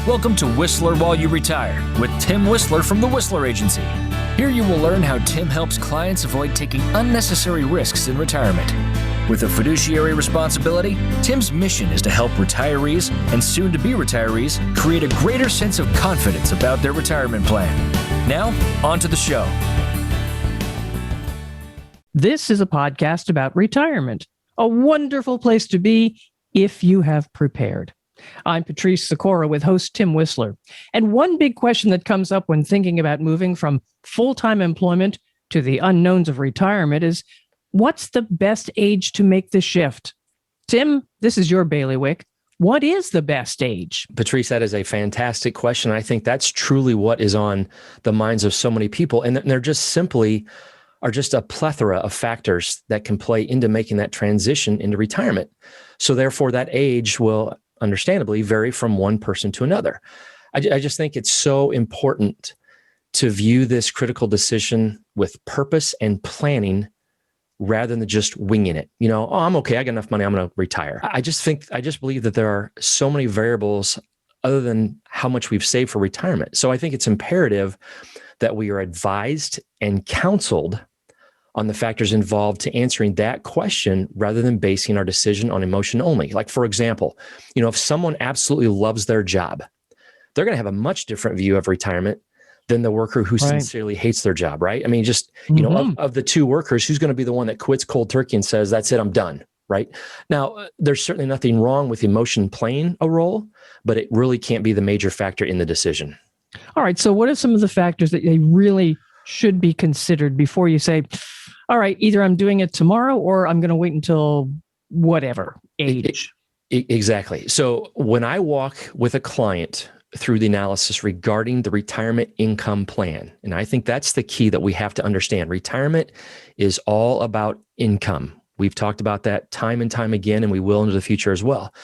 Welcome to Whisler While You Retire with Tim Whisler from the Whisler Agency. Here you will learn how Tim helps clients avoid taking unnecessary risks in retirement. With a fiduciary responsibility, Tim's mission is to help retirees and soon-to-be retirees create a greater sense of confidence about their retirement plan. Now, on to the show. This is a podcast about retirement, a wonderful place to be if you have prepared. I'm Patrice Sikora with host Tim Whisler. And one big question that comes up when thinking about moving from full-time employment to the unknowns of retirement is, what's the best age to make the shift? Tim, this is your bailiwick. What is the best age? Patrice, that is a fantastic question. I think that's truly what is on the minds of so many people. And they're just simply are just a plethora of factors that can play into making that transition into retirement. So therefore, that age will understandably vary from one person to another. I just think it's so important to view this critical decision with purpose and planning rather than just winging it. You know, oh, I'm okay, I got enough money, I'm going to retire. I just believe that there are so many variables other than how much we've saved for retirement. So I think it's imperative that we are advised and counseled on the factors involved to answering that question rather than basing our decision on emotion only. Like, for example, you know, if someone absolutely loves their job, they're going to have a much different view of retirement than the worker who sincerely hates their job, right? I mean, just, you know, of the two workers, who's going to be the one that quits cold turkey and says, that's it, I'm done, right? Now, there's certainly nothing wrong with emotion playing a role, but it really can't be the major factor in the decision. All right. So what are some of the factors that they really should be considered before you say, all right, either I'm doing it tomorrow or I'm going to wait until whatever age? Exactly. So when I walk with a client through the analysis regarding the retirement income plan, and I think that's the key that we have to understand. Retirement is all about income. We've talked about that time and time again, and we will into the future as well.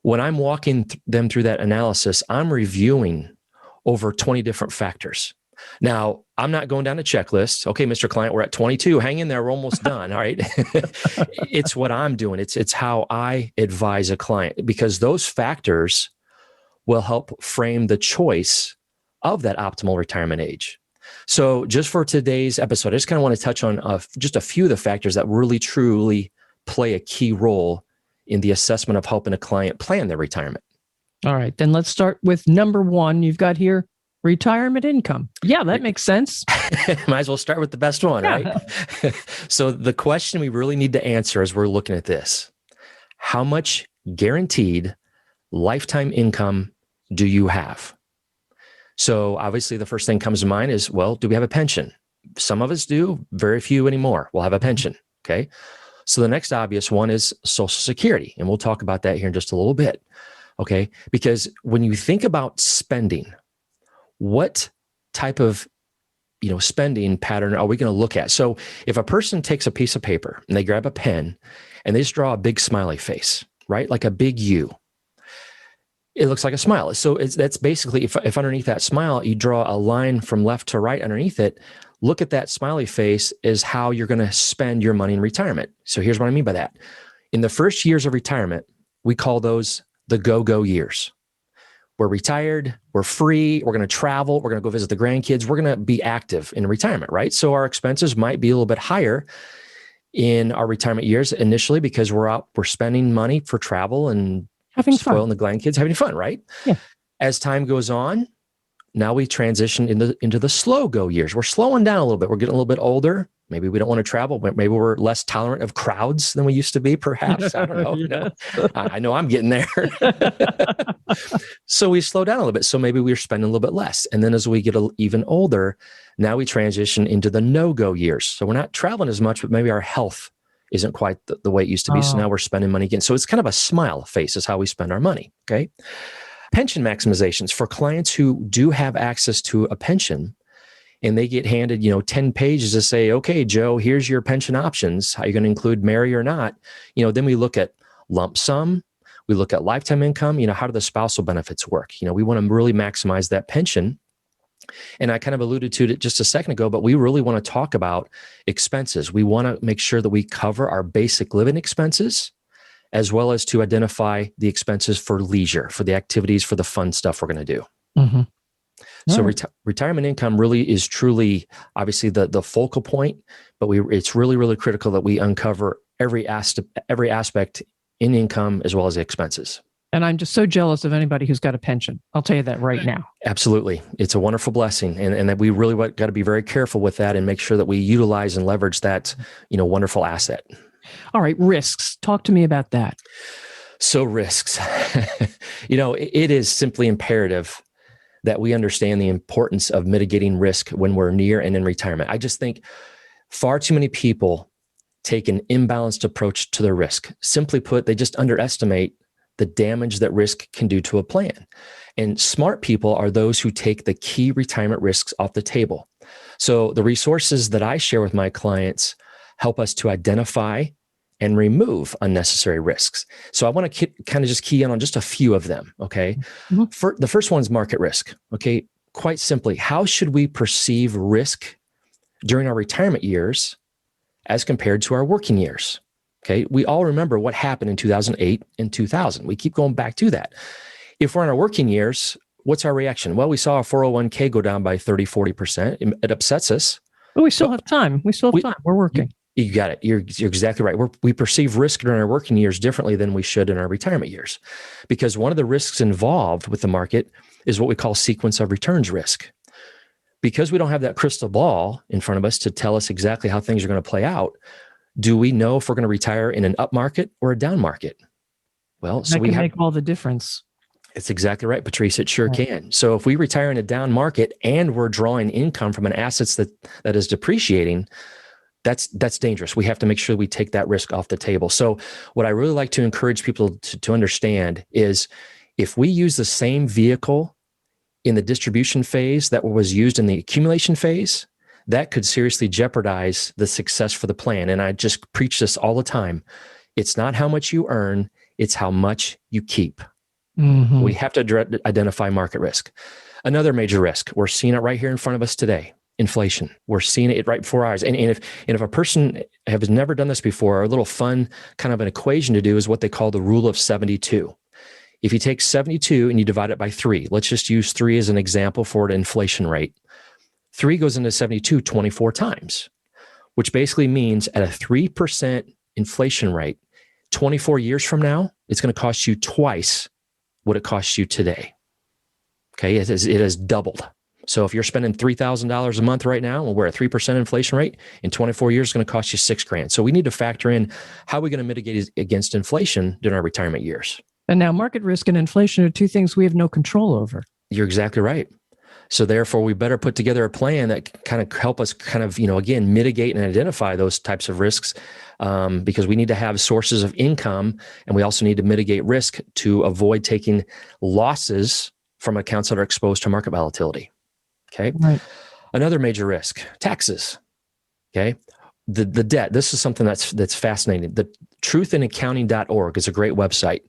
When I'm walking them through that analysis, I'm reviewing over 20 different factors. Now, I'm not going down a checklist. Okay, Mr. Client, we're at 22. Hang in there. We're almost done. All right. It's what I'm doing. It's how I advise a client, because those factors will help frame the choice of that optimal retirement age. So just for today's episode, I just kind of want to touch on just a few of the factors that really, truly play a key role in the assessment of helping a client plan their retirement. All right, then let's start with number one. You've got here retirement income. Yeah, that makes sense. Might as well start with the best one, right? So the question we really need to answer as we're looking at this, how much guaranteed lifetime income do you have? So obviously the first thing comes to mind is, well, do we have a pension? Some of us do, very few anymore. We'll have a pension, okay? So the next obvious one is Social Security, and we'll talk about that here in just a little bit, okay? Because when you think about spending, what type of, spending pattern are we going to look at? So if a person takes a piece of paper and they grab a pen and they just draw a big smiley face, right? Like a big U, it looks like a smile. So that's basically, if underneath that smile, you draw a line from left to right underneath it, look at that smiley face is how you're going to spend your money in retirement. So here's what I mean by that. In the first years of retirement, we call those the go-go years. We're retired, we're free, we're going to travel, we're going to go visit the grandkids, we're going to be active in retirement, right? So our expenses might be a little bit higher in our retirement years initially because we're spending money for travel and having spoiling fun. the grandkids, having fun, right? Yeah. As time goes on, now we transition into the slow go years. We're slowing down a little bit. We're getting a little bit older. Maybe we don't want to travel. Maybe we're less tolerant of crowds than we used to be, perhaps. I don't know. I know I'm getting there. So we slow down a little bit. So maybe we're spending a little bit less. And then as we get even older, now we transition into the no-go years. So we're not traveling as much, but maybe our health isn't quite the way it used to be. So now we're spending money again. So it's kind of a smile face is how we spend our money, okay? Pension maximizations for clients who do have access to a pension and they get handed, 10 pages to say, okay, Joe, here's your pension options. How are you going to include marry or not? Then we look at lump sum. We look at lifetime income. How do the spousal benefits work? We want to really maximize that pension. And I kind of alluded to it just a second ago, but we really want to talk about expenses. We want to make sure that we cover our basic living expenses as well as to identify the expenses for leisure, for the activities, for the fun stuff we're going to do. Mm-hmm. So Right. retirement income really is truly, obviously, the focal point, but it's really, really critical that we uncover every aspect in income as well as the expenses. And I'm just so jealous of anybody who's got a pension. I'll tell you that right now. Absolutely. It's a wonderful blessing. And that we really got to be very careful with that and make sure that we utilize and leverage that, wonderful asset. All right. Risks. Talk to me about that. So risks, it is simply imperative that we understand the importance of mitigating risk when we're near and in retirement. I just think far too many people take an imbalanced approach to their risk. Simply put, they just underestimate the damage that risk can do to a plan. And smart people are those who take the key retirement risks off the table. So the resources that I share with my clients help us to identify and remove unnecessary risks. So I want to kind of just key in on just a few of them, okay? Mm-hmm. The first one is market risk, okay? Quite simply, how should we perceive risk during our retirement years as compared to our working years? Okay, we all remember what happened in 2008 and 2000. We keep going back to that. If we're in our working years, what's our reaction? Well, we saw our 401k go down by 30, 40%. It upsets us. But we still have time. We're working. You got it. You're exactly right. We perceive risk during our working years differently than we should in our retirement years, because one of the risks involved with the market is what we call sequence of returns risk. Because we don't have that crystal ball in front of us to tell us exactly how things are going to play out, do we know if we're going to retire in an up market or a down market? Well, so that can make all the difference. It's exactly right, Patrice. It sure can. So if we retire in a down market and we're drawing income from an assets that is depreciating, that's dangerous. We have to make sure we take that risk off the table. So what I really like to encourage people to understand is, if we use the same vehicle in the distribution phase that was used in the accumulation phase, that could seriously jeopardize the success for the plan. And I just preach this all the time. It's not how much you earn, it's how much you keep. Mm-hmm. We have to identify market risk. Another major risk, we're seeing it right here in front of us today, inflation. We're seeing it right before our eyes. And if a person has never done this before, a little fun kind of an equation to do is what they call the rule of 72. If you take 72 and you divide it by 3, let's just use 3 as an example for an inflation rate. 3 goes into 72 24 times, which basically means at a 3% inflation rate, 24 years from now, it's going to cost you twice what it costs you today. Okay, it has doubled. So if you're spending $3,000 a month right now, and we're at 3% inflation rate, in 24 years, it's going to cost you $6,000. So we need to factor in how are we going to mitigate against inflation during our retirement years. And now market risk and inflation are two things we have no control over. You're exactly right. So therefore, we better put together a plan that kind of help us again, mitigate and identify those types of risks, because we need to have sources of income, and we also need to mitigate risk to avoid taking losses from accounts that are exposed to market volatility. Okay. Right. Another major risk, taxes. Okay. The debt. This is something that's fascinating. The truthinaccounting.org is a great website.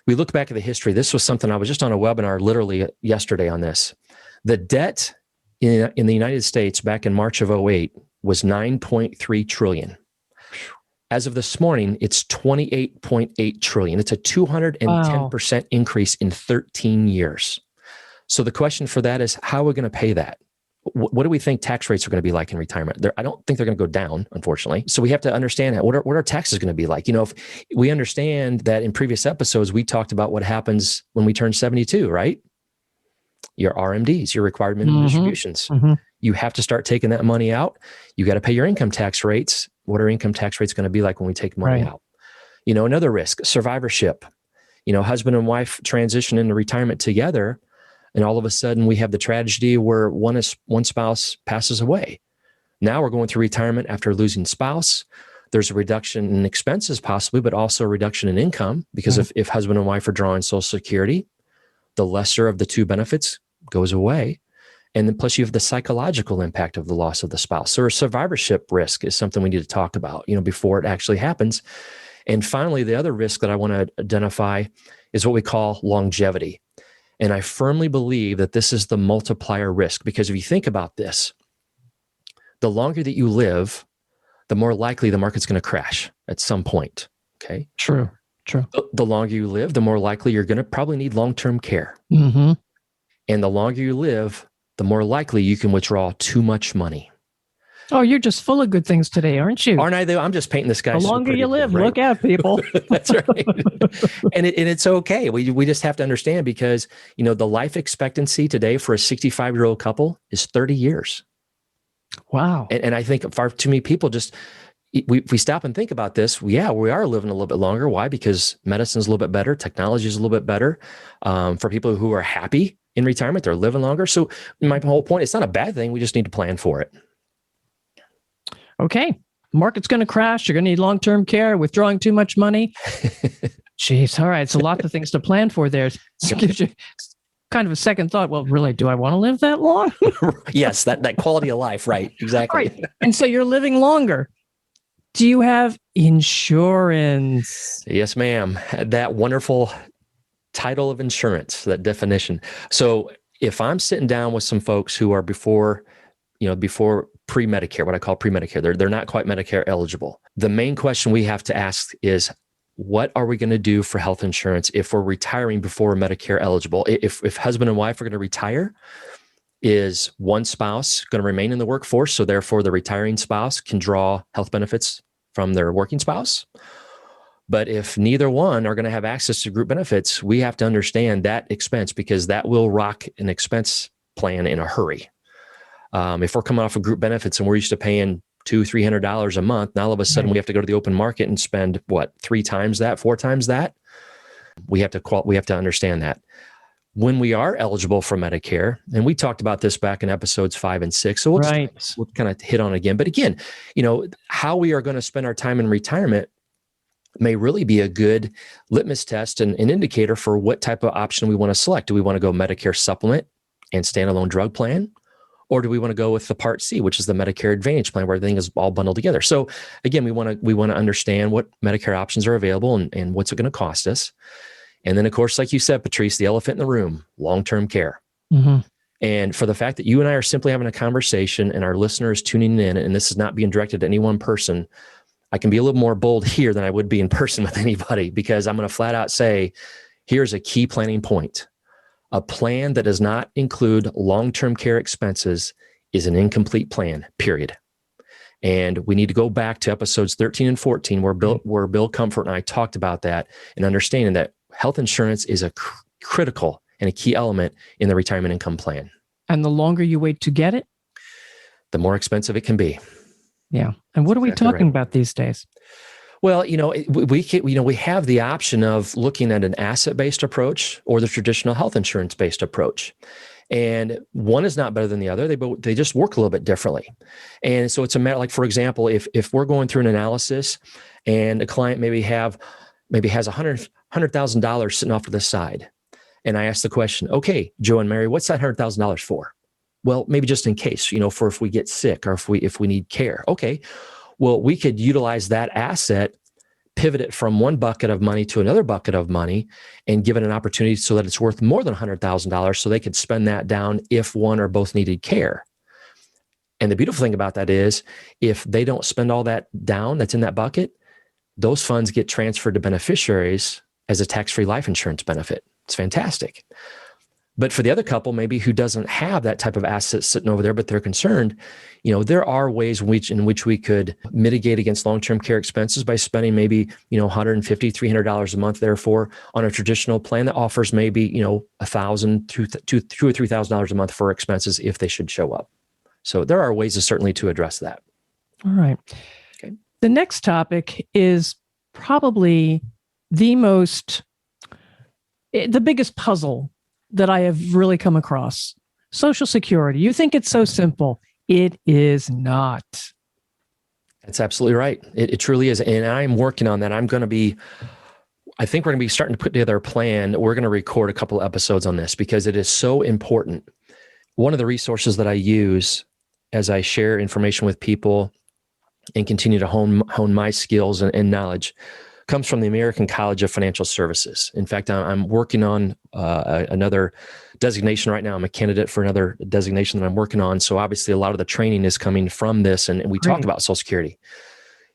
We look back at the history. This was something I was just on a webinar literally yesterday on this. The debt in the United States back in March of 2008 was $9.3 trillion. As of this morning, it's $28.8 trillion. It's a 210% increase in 13 years. So the question for that is, how are we going to pay that? What do we think tax rates are going to be like in retirement? I don't think they're going to go down, unfortunately. So we have to understand what are taxes going to be like? If we understand that in previous episodes, we talked about what happens when we turn 72, right? Your RMDs, your required minimum distributions. Mm-hmm. You have to start taking that money out. You got to pay your income tax rates. What are income tax rates going to be like when we take money out? Another risk, survivorship. Husband and wife transition into retirement together, and all of a sudden we have the tragedy where one spouse passes away. Now we're going through retirement after losing spouse. There's a reduction in expenses possibly, but also a reduction in income, because if husband and wife are drawing Social Security, the lesser of the two benefits goes away. And then plus you have the psychological impact of the loss of the spouse. So a survivorship risk is something we need to talk about, before it actually happens. And finally, the other risk that I want to identify is what we call longevity. And I firmly believe that this is the multiplier risk, because if you think about this, the longer that you live, the more likely the market's going to crash at some point. Okay. True. True. The longer you live, the more likely you're going to probably need long-term care. Mm-hmm. And the longer you live, the more likely you can withdraw too much money. Oh, you're just full of good things today, aren't you? Aren't I, though? I'm just painting this guy. The longer you live, look out, people. That's right. And it's okay. We just have to understand, because, the life expectancy today for a 65-year-old couple is 30 years. Wow. And I think far too many people just, we stop and think about this. We are living a little bit longer. Why? Because medicine's a little bit better. Technology is a little bit better. For people who are happy in retirement, they're living longer. So my whole point, it's not a bad thing. We just need to plan for it. Okay. Market's going to crash. You're going to need long-term care, withdrawing too much money. Jeez. All right. It's a lot of things to plan for there. So it gives you kind of a second thought. Well, really, do I want to live that long? Yes. That quality of life. Right. Exactly. Right. And so you're living longer. Do you have insurance? Yes, ma'am. That wonderful title of insurance, that definition. So if I'm sitting down with some folks who are before pre-Medicare, what I call pre-Medicare, they're not quite Medicare eligible. The main question we have to ask is, what are we going to do for health insurance if we're retiring before Medicare eligible? If husband and wife are going to retire, is one spouse going to remain in the workforce? So therefore the retiring spouse can draw health benefits from their working spouse. But if neither one are going to have access to group benefits, we have to understand that expense, because that will rock an expense plan in a hurry. If we're coming off of group benefits and we're used to paying $200-$300 a month, now all of a sudden we have to go to the open market and spend 3 times that, 4 times that. We have to understand that. When we are eligible for Medicare, and we talked about this back in episodes 5 and 6, so we'll kind of hit on it again. But again, how we are going to spend our time in retirement may really be a good litmus test and an indicator for what type of option we want to select. Do we want to go Medicare supplement and standalone drug plan? Or do we want to go with the Part C, which is the Medicare Advantage plan, where everything is all bundled together? So again, we want to understand what Medicare options are available and what's it going to cost us. And then, of course, like you said, Patrice, the elephant in the room, long-term care. Mm-hmm. And for the fact that you and I are simply having a conversation and our listeners tuning in, and this is not being directed to any one person, I can be a little more bold here than I would be in person with anybody, because I'm going to flat out say, here's a key planning point. A plan that does not include long-term care expenses is an incomplete plan, period. And we need to go back to episodes 13 and 14, where Bill Comfort and I talked about that, and understanding that health insurance is a critical and a key element in the retirement income plan. And the longer you wait to get it, the more expensive it can be. Yeah. And what are we talking about these days? Well, we have the option of looking at an asset-based approach or the traditional health insurance-based approach. And one is not better than the other. They just work a little bit differently. And so it's a matter, like, for example, if we're going through an analysis and a client maybe has $100,000 sitting off to the side, and I ask the question, okay, Joe and Mary, what's that $100,000 for? Well, maybe just in case, for if we get sick or if we need care. Okay. Well, we could utilize that asset, pivot it from one bucket of money to another bucket of money, and give it an opportunity so that it's worth more than $100,000, so they could spend that down if one or both needed care. And the beautiful thing about that is, if they don't spend all that down that's in that bucket, those funds get transferred to beneficiaries as a tax-free life insurance benefit. It's fantastic. But for the other couple, maybe who doesn't have that type of asset sitting over there, but they're concerned, there are ways in which we could mitigate against long-term care expenses by spending maybe, $150, $300 a month, therefore, on a traditional plan that offers maybe, $1,000, $2,000 or $3,000 a month for expenses if they should show up. So there are ways certainly to address that. All right. Okay. The next topic is probably the biggest puzzle that I have really come across. Social Security. You think it's so simple. It is not. That's absolutely right. It truly is. And I'm working on that. I think we're going to be starting to put together a plan. We're going to record a couple of episodes on this because it is so important. One of the resources that I use as I share information with people and continue to hone my skills and knowledge comes from the American College of Financial Services. In fact, I'm working on another designation right now. I'm a candidate for another designation that I'm working on. So obviously a lot of the training is coming from this, and we talked about Social Security.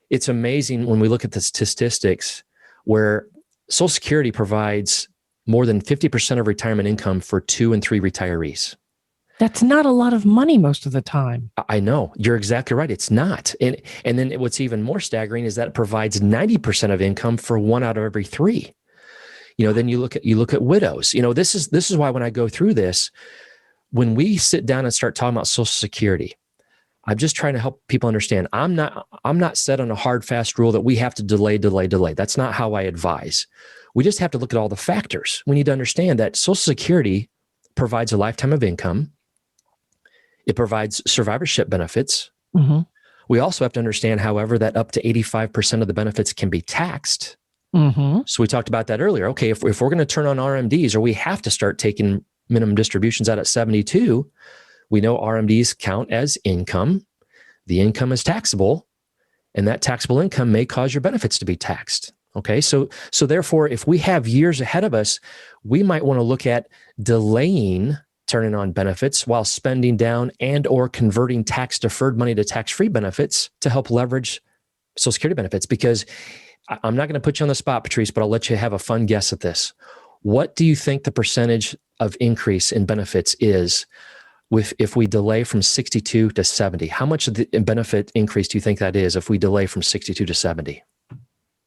It's amazing when we look at the statistics where Social Security provides more than 50% of retirement income for 2 and 3 retirees. That's not a lot of money most of the time. I know. You're exactly right. It's not. And then what's even more staggering is that it provides 90% of income for 1 out of every 3. Then you look at widows. This is why when I go through this, when we sit down and start talking about Social Security, I'm just trying to help people understand. I'm not set on a hard, fast rule that we have to delay. That's not how I advise. We just have to look at all the factors. We need to understand that Social Security provides a lifetime of income. It provides survivorship benefits. Mm-hmm. We also have to understand, however, that up to 85% of the benefits can be taxed. Mm-hmm. So we talked about that earlier. Okay, if we're going to turn on RMDs, or we have to start taking minimum distributions out at 72, we know RMDs count as income. The income is taxable, and that taxable income may cause your benefits to be taxed. Okay, so therefore, if we have years ahead of us, we might want to look at delaying turning on benefits while spending down and or converting tax deferred money to tax-free benefits to help leverage Social Security benefits. Because I'm not going to put you on the spot, Patrice, but I'll let you have a fun guess at this. What do you think the percentage of increase in benefits is if we delay from 62 to 70? How much of the benefit increase do you think that is if we delay from 62 to 70?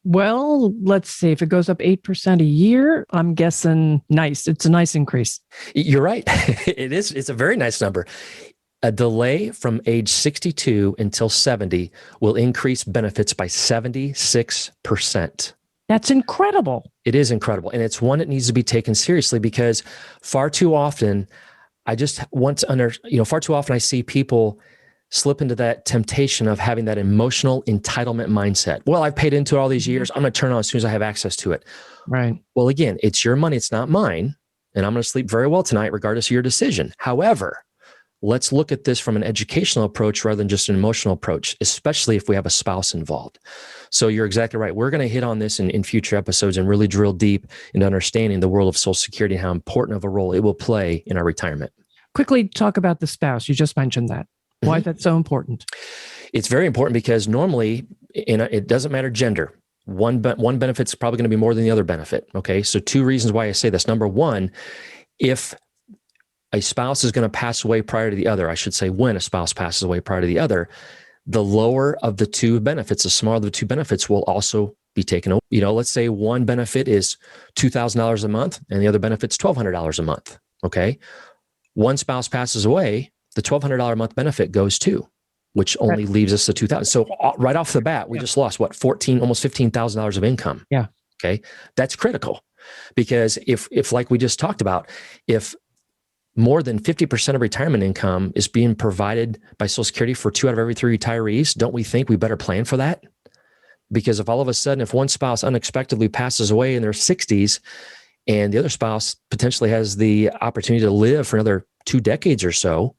Well, let's see. If it goes up 8% a year, I'm guessing nice. It's a nice increase. You're right. It is. It's a very nice number. A delay from age 62 until 70 will increase benefits by 76%. That's incredible. It is incredible. And it's one that needs to be taken seriously, because far too often, far too often I see people slip into that temptation of having that emotional entitlement mindset. Well, I've paid into it all these years. I'm going to turn it on as soon as I have access to it. Right. Well, again, it's your money. It's not mine. And I'm going to sleep very well tonight, regardless of your decision. However, let's look at this from an educational approach rather than just an emotional approach, especially if we have a spouse involved. So you're exactly right. We're going to hit on this in future episodes and really drill deep into understanding the world of Social Security and how important of a role it will play in our retirement. Quickly talk about the spouse. You just mentioned that. Why is that so important? It's very important because normally, it doesn't matter gender. One benefit's probably going to be more than the other benefit. Okay, so 2 reasons why I say this. Number one, if a spouse is going to pass away prior to the other, I should say when a spouse passes away prior to the other, the lower of the 2 benefits, the smaller of the 2 benefits will also be taken away. Let's say one benefit is $2,000 a month and the other benefit's $1,200 a month. Okay, one spouse passes away, the $1,200 a month benefit goes too, which only leaves us the $2,000. So right off the bat, we just lost almost $15,000 of income. Yeah. Okay. That's critical, because if like we just talked about, if more than 50% of retirement income is being provided by Social Security for 2 out of every 3 retirees, don't we think we better plan for that? Because if all of a sudden, if one spouse unexpectedly passes away in their 60s and the other spouse potentially has the opportunity to live for another 2 decades or so,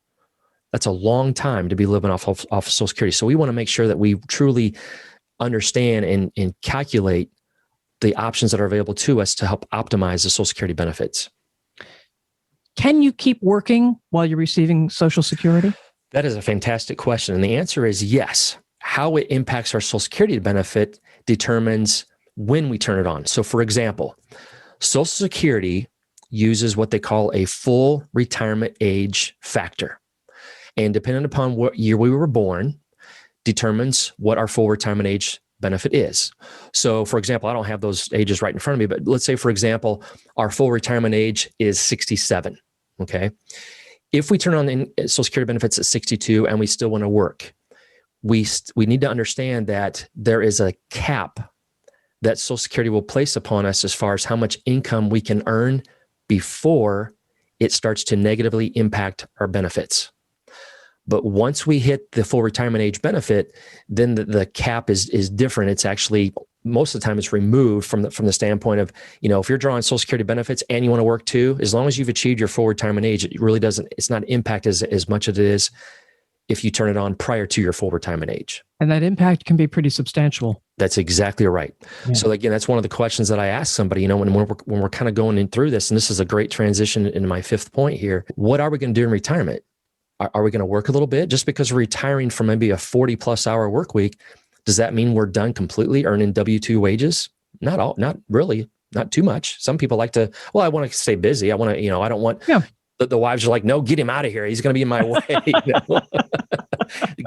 that's a long time to be living off of Social Security. So we want to make sure that we truly understand and calculate the options that are available to us to help optimize the Social Security benefits. Can you keep working while you're receiving Social Security? That is a fantastic question. And the answer is yes. How it impacts our Social Security benefit determines when we turn it on. So for example, Social Security uses what they call a full retirement age factor. And depending upon what year we were born, determines what our full retirement age benefit is. So for example, I don't have those ages right in front of me, but let's say, for example, our full retirement age is 67. Okay. If we turn on Social Security benefits at 62 and we still want to work, we need to understand that there is a cap that Social Security will place upon us as far as how much income we can earn before it starts to negatively impact our benefits. But once we hit the full retirement age benefit, then the cap is different. It's actually, most of the time, it's removed from the standpoint of, if you're drawing Social Security benefits and you want to work too, as long as you've achieved your full retirement age, it really doesn't, it's not impact as much as it is if you turn it on prior to your full retirement age. And that impact can be pretty substantial. That's exactly right. Yeah. So again, that's one of the questions that I ask somebody, when we're kind of going in through this, and this is a great transition into my 5th point here. What are we going to do in retirement? Are we going to work a little bit? Just because we're retiring from maybe a 40+ hour work week, does that mean we're done completely earning W-2 wages? Not really. not too much. Some people like to, well, I want to stay busy. I want to, I don't want, the wives are like, no, get him out of here. He's going to be in my way.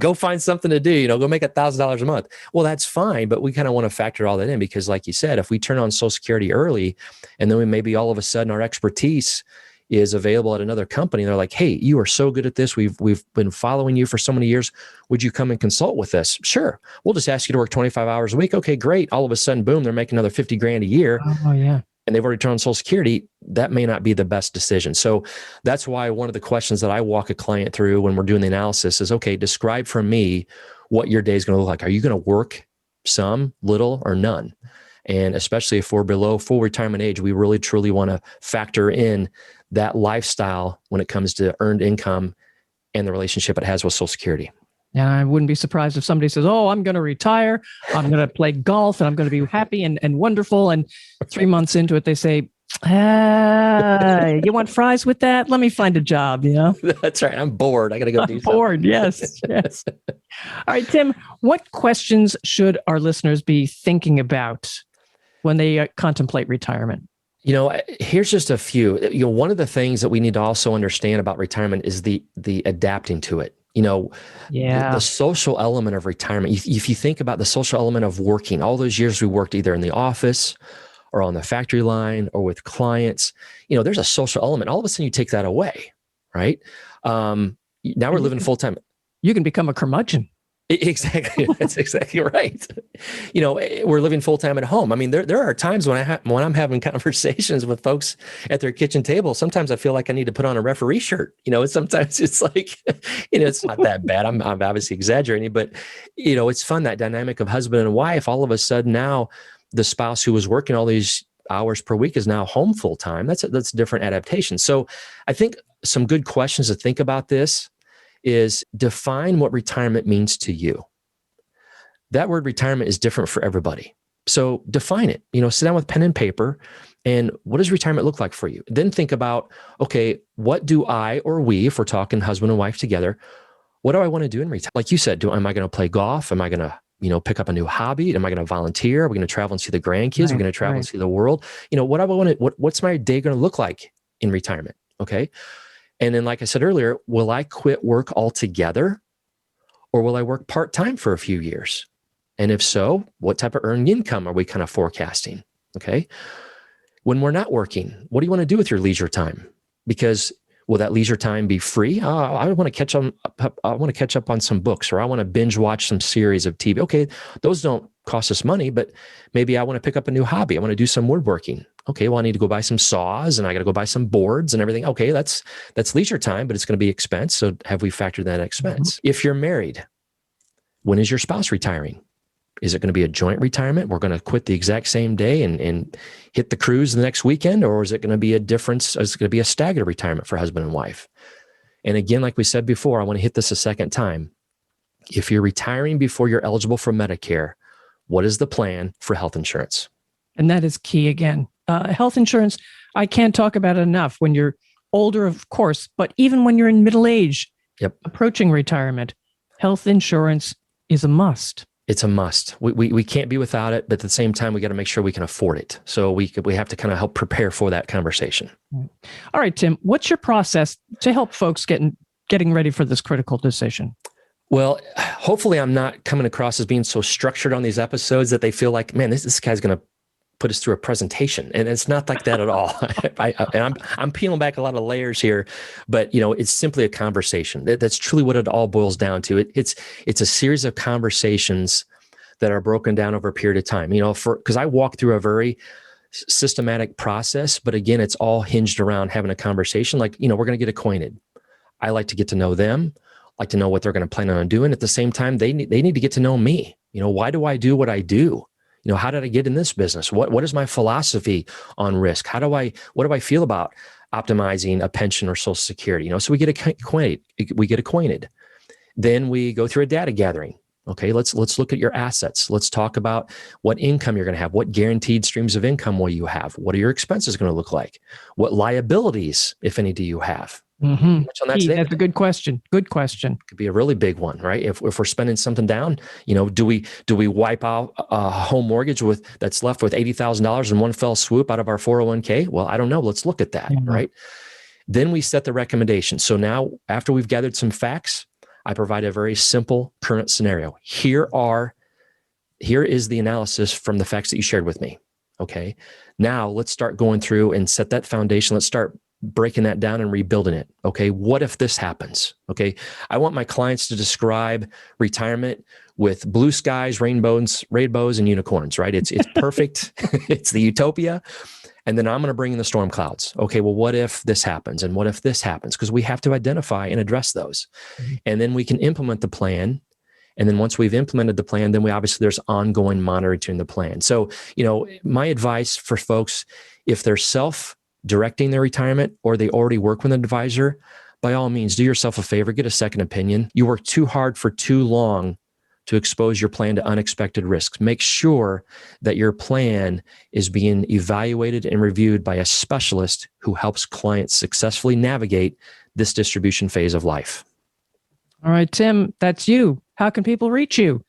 Go find something to do, go make $1,000 a month. Well, that's fine. But we kind of want to factor all that in because like you said, if we turn on Social Security early and then maybe all of a sudden our expertise is available at another company, they're like, hey, you are so good at this. We've been following you for so many years. Would you come and consult with us? Sure. We'll just ask you to work 25 hours a week. Okay, great. All of a sudden, boom, they're making another 50 grand a year. Oh, yeah. And they've already turned on Social Security. That may not be the best decision. So that's why one of the questions that I walk a client through when we're doing the analysis is, okay, describe for me what your day is going to look like. Are you going to work some, little, or none? And especially if we're below full retirement age, we really truly want to factor in that lifestyle when it comes to earned income and the relationship it has with Social Security. And I wouldn't be surprised if somebody says, oh, I'm going to retire. I'm going to play golf and I'm going to be happy and wonderful. And 3 months into it, they say, you want fries with that? Let me find a job, That's right. I'm bored. I got to go do something. Bored. Yes. Yes. All right, Tim, what questions should our listeners be thinking about when they contemplate retirement? Here's just a few. One of the things that we need to also understand about retirement is the adapting to it. The social element of retirement. If you think about the social element of working, all those years we worked either in the office or on the factory line or with clients, there's a social element. All of a sudden you take that away, right? Now we're living full time. You can become a curmudgeon. Exactly. That's exactly right. We're living full time at home. I mean, there are times when I'm having conversations with folks at their kitchen table. Sometimes I feel like I need to put on a referee shirt. Sometimes it's like, it's not that bad. I'm obviously exaggerating, but it's fun, that dynamic of husband and wife. All of a sudden now, the spouse who was working all these hours per week is now home full time. That's a different adaptation. So I think some good questions to think about this is define what retirement means to you. That word retirement is different for everybody. So define it, sit down with pen and paper and what does retirement look like for you? Then think about, okay, what do I or we, if we're talking husband and wife together, what do I want to do in retirement? Like you said, am I going to play golf? Am I going to, pick up a new hobby? Am I going to volunteer? Are we going to travel and see the grandkids? We're going to travel and see the world. What's my day going to look like in retirement? Okay. And then, like I said earlier, will I quit work altogether or will I work part-time for a few years? And if so, what type of earned income are we kind of forecasting? Okay. When we're not working, what do you want to do with your leisure time? Because will that leisure time be free? I want to catch up. I want to catch up on some books, or I want to binge watch some series of TV. Okay. Those don't cost us money, but maybe I want to pick up a new hobby. I want to do some woodworking. Okay, well, I need to go buy some saws and I got to go buy some boards and everything. Okay, that's leisure time, but it's going to be expense. So have we factored that expense? Mm-hmm. If you're married, when is your spouse retiring? Is it going to be a joint retirement? We're going to quit the exact same day and hit the cruise the next weekend? Or is it going to be a difference? Is it going to be a staggered retirement for husband and wife? And again, like we said before, I want to hit this a second time. If you're retiring before you're eligible for Medicare, what is the plan for health insurance? And that is key again. Health insurance, I can't talk about it enough. When you're older, of course, but even when you're in middle age, approaching retirement, health insurance is a must. It's a must. We can't be without it, but at the same time, we got to make sure we can afford it. So we have to kind of help prepare for that conversation. All right, Tim, what's your process to help folks getting ready for this critical decision? Well, hopefully I'm not coming across as being so structured on these episodes that they feel like, man, this guy's going to put us through a presentation. And it's not like that at all. I'm peeling back a lot of layers here, but it's simply a conversation. That's truly what it all boils down to. It's a series of conversations that are broken down over a period of time, because I walk through a very systematic process, but again, it's all hinged around having a conversation. Like, we're going to get acquainted. I like to get to know them, like to know what they're going to plan on doing. At the same time, they need to get to know me. Why do I do what I do? How did I get in this business? What is my philosophy on risk? What do I feel about optimizing a pension or Social Security? So we get acquainted. Then we go through a data gathering. Okay, let's look at your assets. Let's talk about what income you're going to have. What guaranteed streams of income will you have? What are your expenses going to look like? What liabilities, if any, do you have? Mm-hmm. Much on that today. That's a good question. Good question. Could be a really big one, right? If we're spending something down, do we wipe out a home mortgage that's left with $80,000 in one fell swoop out of our 401k? Well, I don't know. Let's look at that, right? Then we set the recommendation. So now, after we've gathered some facts, I provide a very simple current scenario. Here is the analysis from the facts that you shared with me. Okay. Now let's start going through and set that foundation. Let's start breaking that down and rebuilding it. Okay. What if this happens? Okay. I want my clients to describe retirement with blue skies, rainbows, and unicorns, right? It's perfect. It's the utopia. And then I'm going to bring in the storm clouds. Okay. Well, what if this happens? And what if this happens? Because we have to identify and address those. Mm-hmm. And then we can implement the plan. And then once we've implemented the plan, then there's ongoing monitoring the plan. So, my advice for folks, if they're self-directing their retirement or they already work with an advisor, by all means, do yourself a favor, get a second opinion. You work too hard for too long to expose your plan to unexpected risks. Make sure that your plan is being evaluated and reviewed by a specialist who helps clients successfully navigate this distribution phase of life. All right, Tim, that's you. How can people reach you?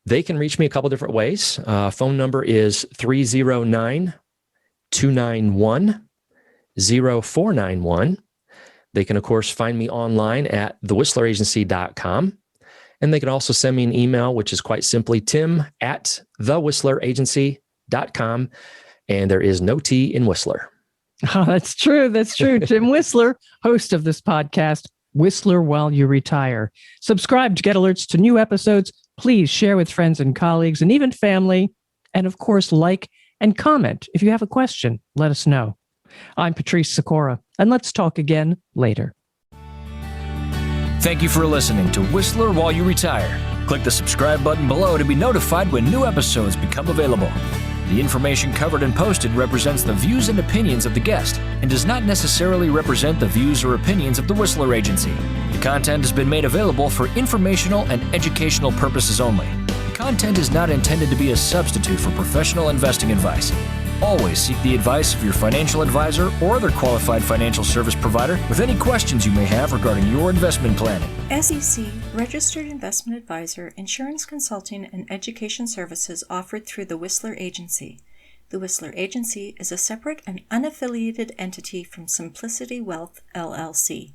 They can reach me a couple different ways. Phone number is 309-291-0491. They can, of course, find me online at thewhisleragency.com. And they can also send me an email, which is quite simply tim@thewhisleragency.com. And there is no T in Whistler. Oh, that's true. That's true. Tim Whisler, host of this podcast, Whistler While You Retire. Subscribe to get alerts to new episodes. Please share with friends and colleagues and even family. And of course, like and comment. If you have a question, let us know. I'm Patrice Sikora, and let's talk again later. Thank you for listening to Whistler While You Retire. Click the subscribe button below to be notified when new episodes become available. The information covered and posted represents the views and opinions of the guest and does not necessarily represent the views or opinions of the Whisler Agency. The content has been made available for informational and educational purposes only. The content is not intended to be a substitute for professional investing advice. Always seek the advice of your financial advisor or other qualified financial service provider with any questions you may have regarding your investment planning. SEC, Registered Investment Advisor, Insurance Consulting and Education Services offered through the Whisler Agency. The Whisler Agency is a separate and unaffiliated entity from Simplicity Wealth, LLC.